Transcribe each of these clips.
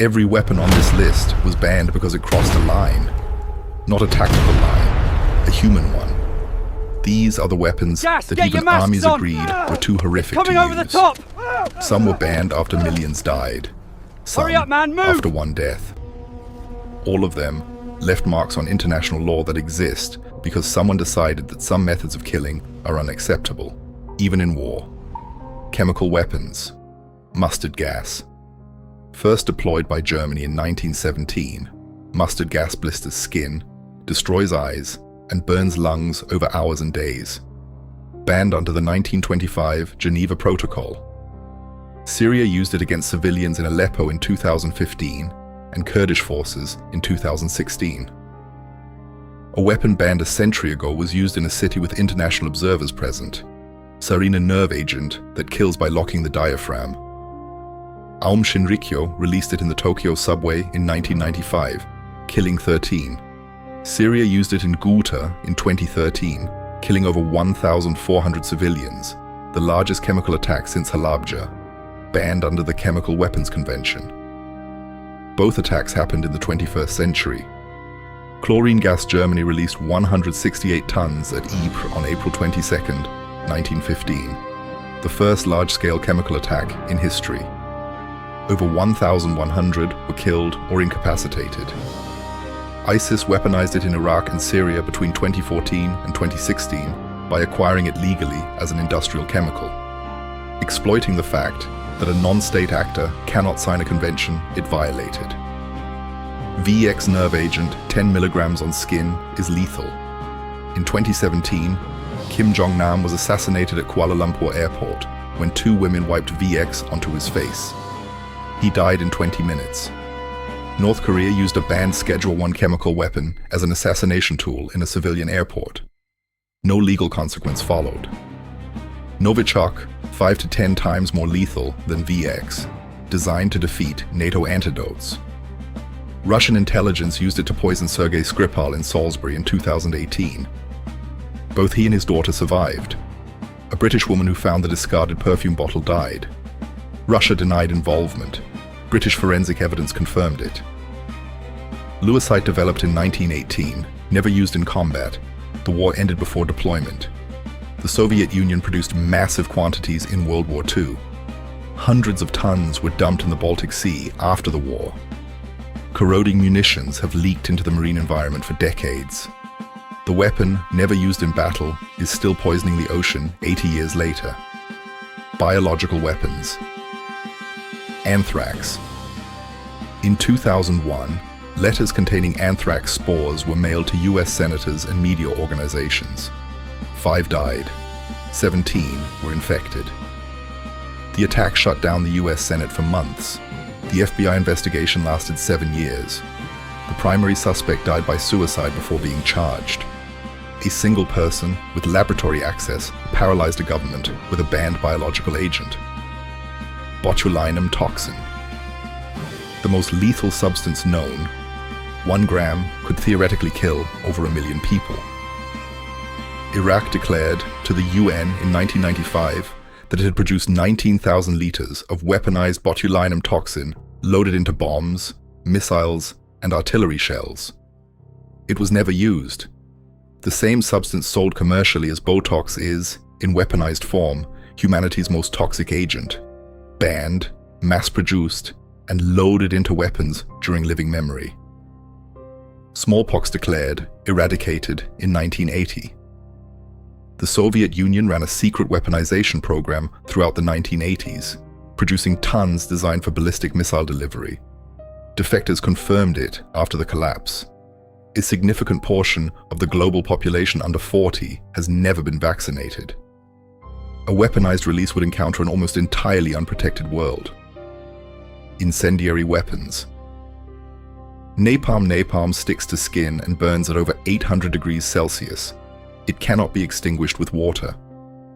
Every weapon on this list was banned because it crossed a line. Not a tactical line, a human one. These are the weapons that even armies agreed were too horrific to use. Over the top! Some were banned after millions died. Some Hurry up, man, move! after one death. All of them left marks on international law that exist because someone decided that some methods of killing are unacceptable, even in war. Chemical weapons. Mustard gas. First deployed by Germany in 1917, mustard gas blisters skin, destroys eyes, and burns lungs over hours and days. Banned under the 1925 Geneva Protocol. Syria used it against civilians in Aleppo in 2015 and Kurdish forces in 2016. A weapon banned a century ago was used in a city with international observers present. Sarin, a nerve agent that kills by locking the diaphragm. Aum Shinrikyo released it in the Tokyo subway in 1995, killing 13. Syria used it in Ghouta in 2013, killing over 1,400 civilians, the largest chemical attack since Halabja, banned under the Chemical Weapons Convention. Both attacks happened in the 21st century. Chlorine gas Germany released 168 tons at Ypres on April 22, 1915, the first large-scale chemical attack in history. Over 1,100 were killed or incapacitated. ISIS weaponized it in Iraq and Syria between 2014 and 2016 by acquiring it legally as an industrial chemical, exploiting the fact that a non-state actor cannot sign a convention it violated. VX nerve agent 10 milligrams on skin is lethal. In 2017, Kim Jong-nam was assassinated at Kuala Lumpur airport when 2 women wiped VX onto his face. He died in 20 minutes. North Korea used a banned Schedule I chemical weapon as an assassination tool in a civilian airport. No legal consequence followed. Novichok, 5 to 10 times more lethal than VX, designed to defeat NATO antidotes. Russian intelligence used it to poison Sergei Skripal in Salisbury in 2018. Both he and his daughter survived. A British woman who found the discarded perfume bottle died. Russia denied involvement. British forensic evidence confirmed it. Lewisite, developed in 1918, never used in combat. The war ended before deployment. The Soviet Union produced massive quantities in World War II. Hundreds of tons were dumped in the Baltic Sea after the war. Corroding munitions have leaked into the marine environment for decades. The weapon, never used in battle, is still poisoning the ocean 80 years later. Biological weapons. Anthrax. In 2001, letters containing anthrax spores were mailed to US senators and media organizations. 5 died. 17 were infected. The attack shut down the US Senate for months. The FBI investigation lasted 7 years. The primary suspect died by suicide before being charged. A single person with laboratory access paralyzed a government with a banned biological agent. Botulinum toxin. The most lethal substance known, 1 gram could theoretically kill over 1 million people. Iraq declared to the UN in 1995 that it had produced 19,000 liters of weaponized botulinum toxin loaded into bombs, missiles, and artillery shells. It was never used. The same substance sold commercially as Botox is, in weaponized form, humanity's most toxic agent, banned, mass-produced, and loaded into weapons during living memory. Smallpox declared, eradicated in 1980. The Soviet Union ran a secret weaponization program throughout the 1980s, producing tons designed for ballistic missile delivery. Defectors confirmed it after the collapse. A significant portion of the global population under 40 has never been vaccinated. A weaponized release would encounter an almost entirely unprotected world. Incendiary weapons. Napalm sticks to skin and burns at over 800 degrees Celsius. It cannot be extinguished with water.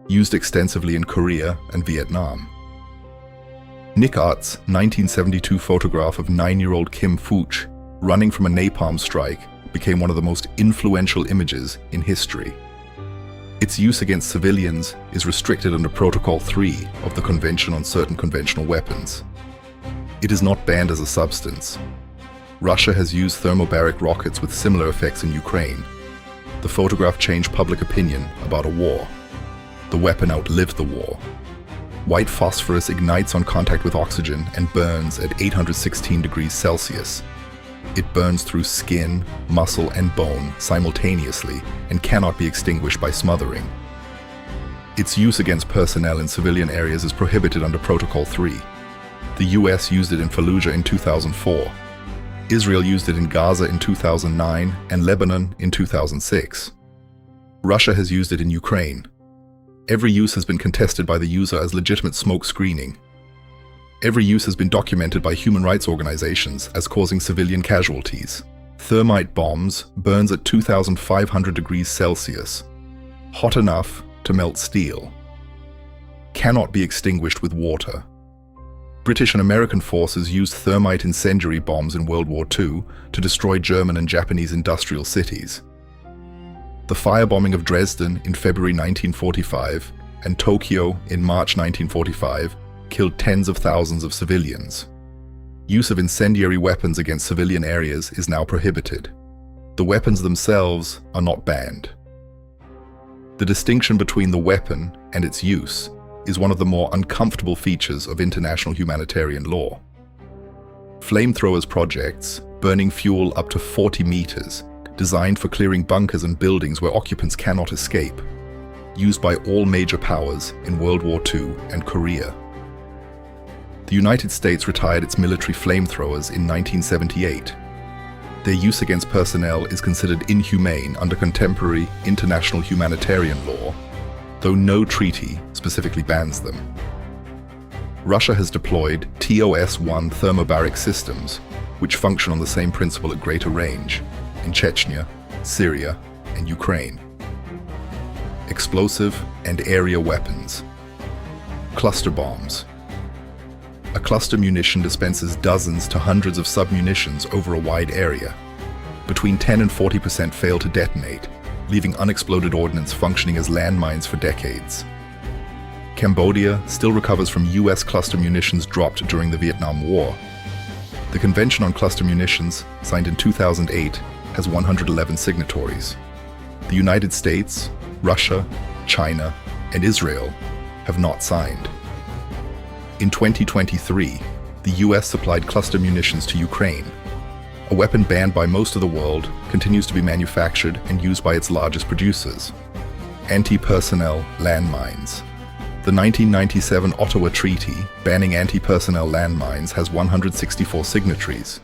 Used extensively in Korea and Vietnam. Nick Art's 1972 photograph of 9-year-old Kim Phuch running from a napalm strike became one of the most influential images in history. Its use against civilians is restricted under Protocol 3 of the Convention on Certain Conventional Weapons. It is not banned as a substance. Russia has used thermobaric rockets with similar effects in Ukraine. The photograph changed public opinion about a war. The weapon outlived the war. White phosphorus ignites on contact with oxygen and burns at 816 degrees Celsius. It burns through skin, muscle, and bone simultaneously and cannot be extinguished by smothering. Its use against personnel in civilian areas is prohibited under Protocol 3. The US used it in Fallujah in 2004. Israel used it in Gaza in 2009 and Lebanon in 2006. Russia has used it in Ukraine. Every use has been contested by the user as legitimate smoke screening. Every use has been documented by human rights organizations as causing civilian casualties. Thermite bombs burns at 2,500 degrees Celsius, hot enough to melt steel. Cannot be extinguished with water. British and American forces used thermite incendiary bombs in World War II to destroy German and Japanese industrial cities. The firebombing of Dresden in February 1945 and Tokyo in March 1945 killed tens of thousands of civilians. Use of incendiary weapons against civilian areas is now prohibited. The weapons themselves are not banned. The distinction between the weapon and its use is one of the more uncomfortable features of international humanitarian law. Flamethrowers projects, burning fuel up to 40 meters, designed for clearing bunkers and buildings where occupants cannot escape, used by all major powers in World War II and Korea. The United States retired its military flamethrowers in 1978. Their use against personnel is considered inhumane under contemporary international humanitarian law, though no treaty specifically bans them. Russia has deployed TOS-1 thermobaric systems, which function on the same principle at greater range, in Chechnya, Syria, and Ukraine. Explosive and area weapons. Cluster bombs. A cluster munition dispenses dozens to hundreds of submunitions over a wide area. Between 10 and 40% fail to detonate, leaving unexploded ordnance functioning as landmines for decades. Cambodia still recovers from US cluster munitions dropped during the Vietnam War. The Convention on Cluster Munitions, signed in 2008, has 111 signatories. The United States, Russia, China, and Israel have not signed. In 2023, the US supplied cluster munitions to Ukraine. A weapon banned by most of the world continues to be manufactured and used by its largest producers. Anti-personnel landmines. The 1997 Ottawa Treaty banning anti-personnel landmines has 164 signatories.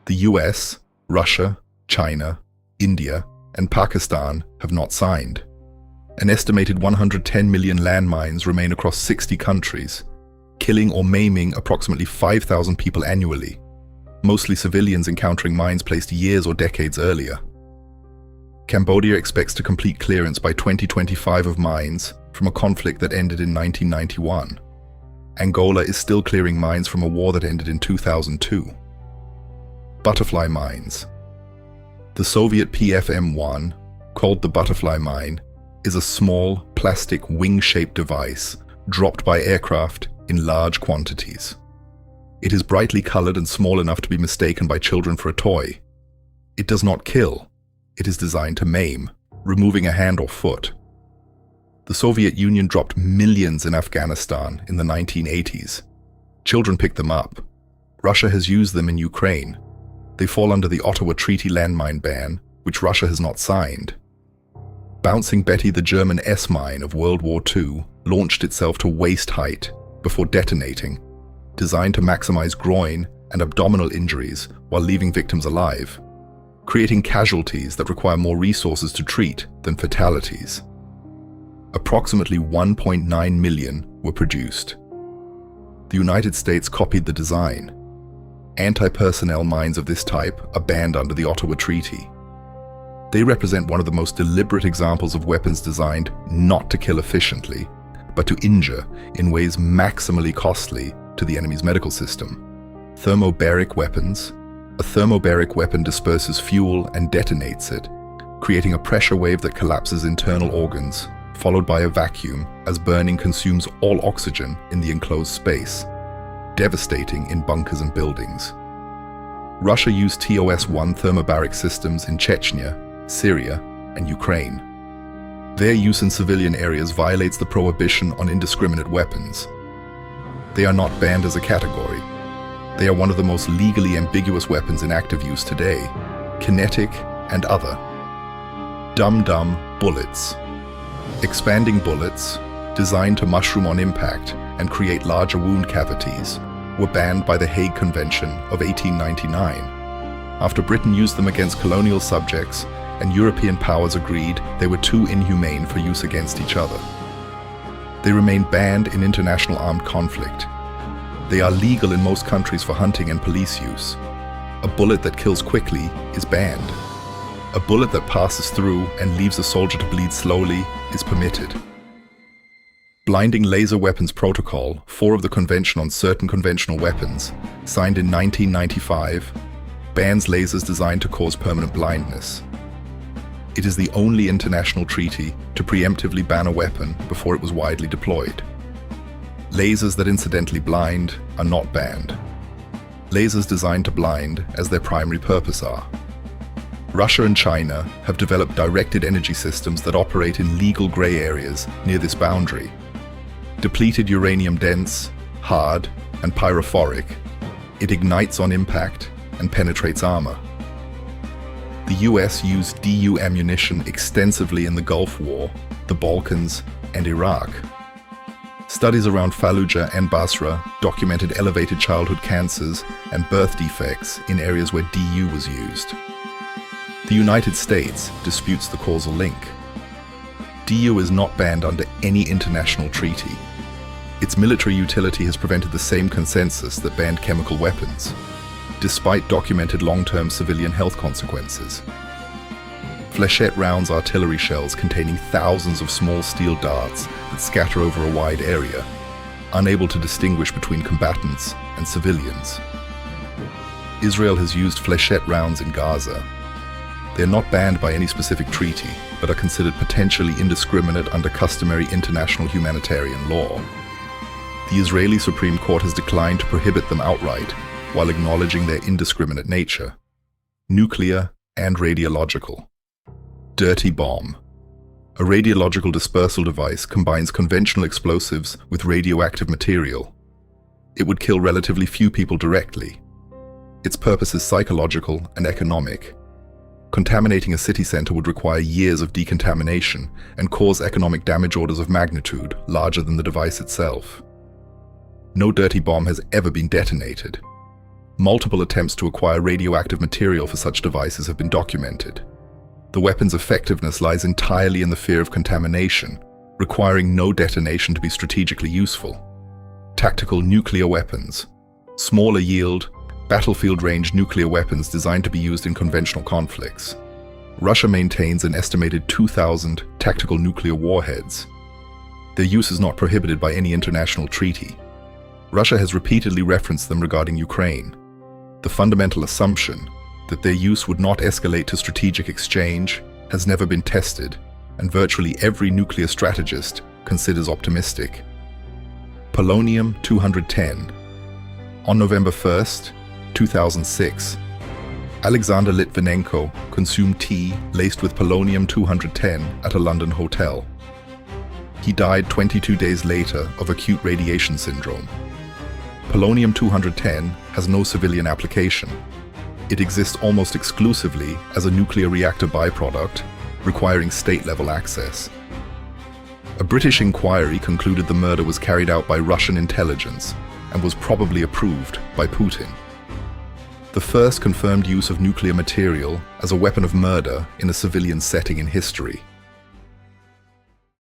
The US, Russia, China, India, and Pakistan have not signed. An estimated 110 million landmines remain across 60 countries, killing or maiming approximately 5,000 people annually, mostly civilians encountering mines placed years or decades earlier. Cambodia expects to complete clearance by 2025 of mines from a conflict that ended in 1991. Angola is still clearing mines from a war that ended in 2002. Butterfly mines. The Soviet PFM-1, called the butterfly mine, is a small, plastic wing-shaped device dropped by aircraft in large quantities. It is brightly colored and small enough to be mistaken by children for a toy. It does not kill. It is designed to maim, removing a hand or foot. The Soviet Union dropped millions in Afghanistan in the 1980s. Children picked them up. Russia has used them in Ukraine. They fall under the Ottawa Treaty landmine ban, which Russia has not signed. Bouncing Betty, the German S-mine of World War II, launched itself to waist height before detonating, designed to maximize groin and abdominal injuries while leaving victims alive, creating casualties that require more resources to treat than fatalities. Approximately 1.9 million were produced. The United States copied the design. Anti-personnel mines of this type are banned under the Ottawa Treaty. They represent one of the most deliberate examples of weapons designed not to kill efficiently, but to injure in ways maximally costly to the enemy's medical system. Thermobaric weapons. A thermobaric weapon disperses fuel and detonates it, creating a pressure wave that collapses internal organs, followed by a vacuum as burning consumes all oxygen in the enclosed space. devastating in bunkers and buildings. Russia used TOS-1 thermobaric systems in Chechnya, Syria, and Ukraine. Their use in civilian areas violates the prohibition on indiscriminate weapons. They are not banned as a category. They are one of the most legally ambiguous weapons in active use today, kinetic and other. Dum-Dum bullets. Expanding bullets, designed to mushroom on impact and create larger wound cavities, were banned by the Hague Convention of 1899. After Britain used them against colonial subjects and European powers agreed they were too inhumane for use against each other. They remain banned in international armed conflict. They are legal in most countries for hunting and police use. A bullet that kills quickly is banned. A bullet that passes through and leaves a soldier to bleed slowly is permitted. Blinding Laser Weapons Protocol, 4 of the Convention on Certain Conventional Weapons, signed in 1995, bans lasers designed to cause permanent blindness. It is the only international treaty to preemptively ban a weapon before it was widely deployed. Lasers that incidentally blind are not banned. Lasers designed to blind as their primary purpose are. Russia and China have developed directed energy systems that operate in legal gray areas near this boundary. Depleted uranium dense, hard, and pyrophoric, it ignites on impact and penetrates armor. The US used DU ammunition extensively in the Gulf War, the Balkans, and Iraq. Studies around Fallujah and Basra documented elevated childhood cancers and birth defects in areas where DU was used. The United States disputes the causal link. DU is not banned under any international treaty. Its military utility has prevented the same consensus that banned chemical weapons, despite documented long-term civilian health consequences. Flechette rounds artillery shells containing thousands of small steel darts that scatter over a wide area, unable to distinguish between combatants and civilians. Israel has used Flechette rounds in Gaza. They are not banned by any specific treaty, but are considered potentially indiscriminate under customary international humanitarian law. The Israeli Supreme Court has declined to prohibit them outright, while acknowledging their indiscriminate nature. Nuclear and radiological. Dirty bomb. A radiological dispersal device combines conventional explosives with radioactive material. It would kill relatively few people directly. Its purpose is psychological and economic. Contaminating a city center would require years of decontamination and cause economic damage orders of magnitude larger than the device itself. No dirty bomb has ever been detonated. Multiple attempts to acquire radioactive material for such devices have been documented. The weapon's effectiveness lies entirely in the fear of contamination, requiring no detonation to be strategically useful. Tactical nuclear weapons. Smaller yield, battlefield-range nuclear weapons designed to be used in conventional conflicts. Russia maintains an estimated 2,000 tactical nuclear warheads. Their use is not prohibited by any international treaty. Russia has repeatedly referenced them regarding Ukraine. The fundamental assumption that their use would not escalate to strategic exchange has never been tested, and virtually every nuclear strategist considers optimistic. Polonium-210. On November 1st, 2006, Alexander Litvinenko consumed tea laced with polonium-210 at a London hotel. He died 22 days later of acute radiation syndrome. Polonium-210 has no civilian application. It exists almost exclusively as a nuclear reactor byproduct, requiring state-level access. A British inquiry concluded the murder was carried out by Russian intelligence and was probably approved by Putin. The first confirmed use of nuclear material as a weapon of murder in a civilian setting in history.